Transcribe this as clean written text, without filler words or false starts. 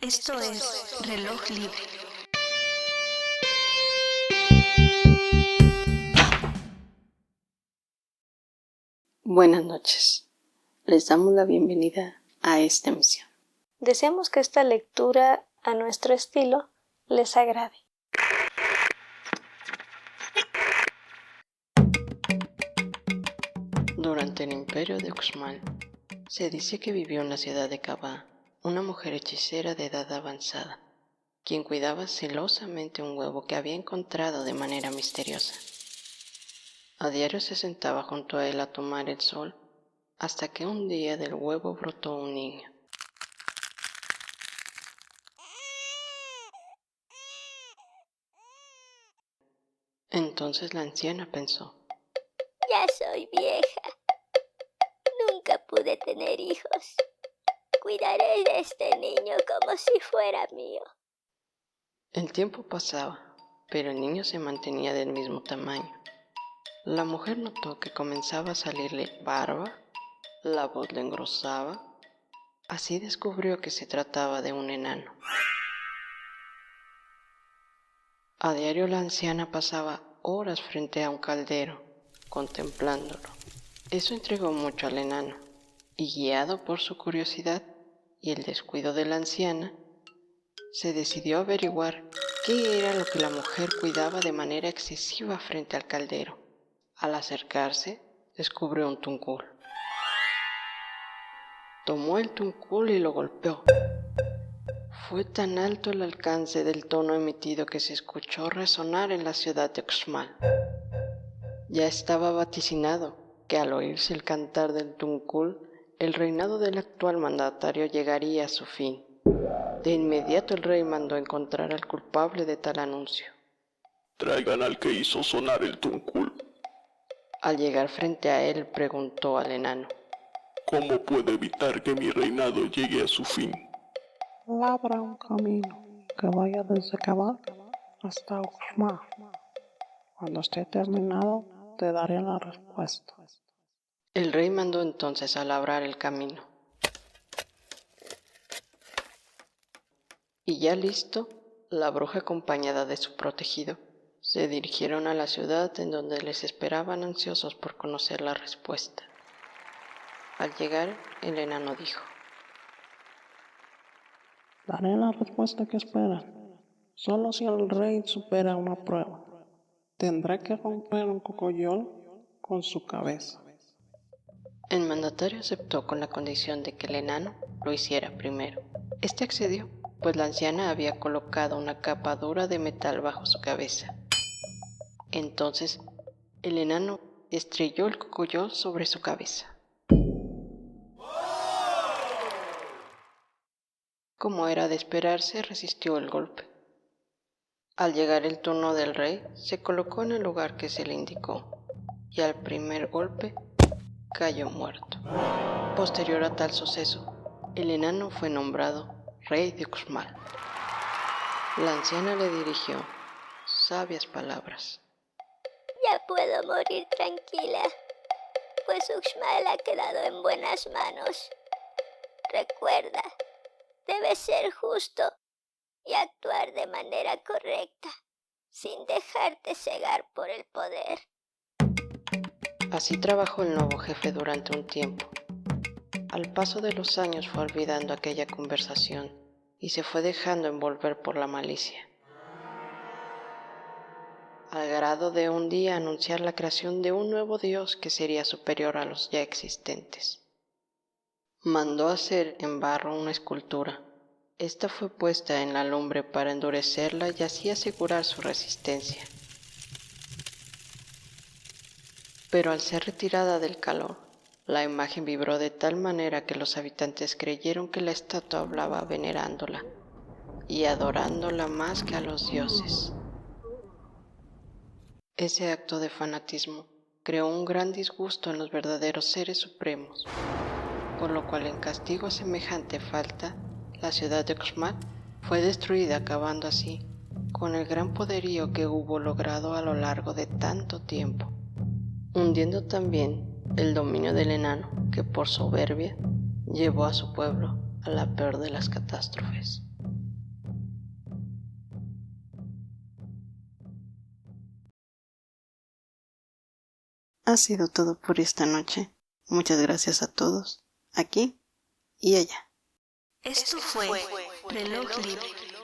Esto es Reloj Libre. Buenas noches. Les damos la bienvenida a esta emisión. Deseamos que esta lectura a nuestro estilo les agrade. Durante el imperio de Uxmal, se dice que vivió en la ciudad de Kabah una mujer hechicera de edad avanzada, quien cuidaba celosamente un huevo que había encontrado de manera misteriosa. A diario se sentaba junto a él a tomar el sol, hasta que un día del huevo brotó un niño. Entonces la anciana pensó: Ya soy vieja. Nunca pude tener hijos. Cuidaré de este niño como si fuera mío. El tiempo pasaba, pero el niño se mantenía del mismo tamaño. La mujer notó que comenzaba a salirle barba, la voz le engrosaba. Así descubrió que se trataba de un enano. A diario la anciana pasaba horas frente a un caldero, contemplándolo. Eso intrigó mucho al enano, y guiado por su curiosidad y el descuido de la anciana, se decidió a averiguar qué era lo que la mujer cuidaba de manera excesiva frente al caldero. Al acercarse, descubrió un tuncul. Tomó el tuncul y lo golpeó. Fue tan alto el alcance del tono emitido que se escuchó resonar en la ciudad de Uxmal. Ya estaba vaticinado que al oírse el cantar del tuncul, el reinado del actual mandatario llegaría a su fin. De inmediato el rey mandó encontrar al culpable de tal anuncio. Traigan al que hizo sonar el tuncul. Al llegar frente a él, preguntó al enano: ¿Cómo puedo evitar que mi reinado llegue a su fin? Labra un camino que vaya desde Kabah hasta Uxmal. Cuando esté terminado, te daré la respuesta. El rey mandó entonces a labrar el camino. Y ya listo, la bruja acompañada de su protegido se dirigieron a la ciudad en donde les esperaban ansiosos por conocer la respuesta. Al llegar, el enano dijo: Daré la respuesta que esperan. Solo si el rey supera una prueba. Tendrá que romper un cocoyol con su cabeza. El mandatario aceptó con la condición de que el enano lo hiciera primero. Este accedió, pues la anciana había colocado una capa dura de metal bajo su cabeza. Entonces, el enano estrelló el cocoyol sobre su cabeza. Como era de esperarse, resistió el golpe. Al llegar el turno del rey, se colocó en el lugar que se le indicó, y al primer golpe cayó muerto. Posterior a tal suceso, el enano fue nombrado rey de Uxmal. La anciana le dirigió sabias palabras. Ya puedo morir tranquila, pues Uxmal ha quedado en buenas manos. Recuerda, debes ser justo y actuar de manera correcta, sin dejarte cegar por el poder. Así trabajó el nuevo jefe durante un tiempo. Al paso de los años fue olvidando aquella conversación y se fue dejando envolver por la malicia, al grado de un día anunciar la creación de un nuevo dios que sería superior a los ya existentes. Mandó hacer en barro una escultura. Esta fue puesta en la lumbre para endurecerla y así asegurar su resistencia. Pero al ser retirada del calor, la imagen vibró de tal manera que los habitantes creyeron que la estatua hablaba venerándola y adorándola más que a los dioses. Ese acto de fanatismo creó un gran disgusto en los verdaderos seres supremos, por lo cual en castigo a semejante falta, la ciudad de Uxmal fue destruida, acabando así con el gran poderío que hubo logrado a lo largo de tanto tiempo, hundiendo también el dominio del enano que por soberbia llevó a su pueblo a la peor de las catástrofes. ha sido todo por esta noche. Muchas gracias a todos, aquí y allá. Esto fue Reloj Libre.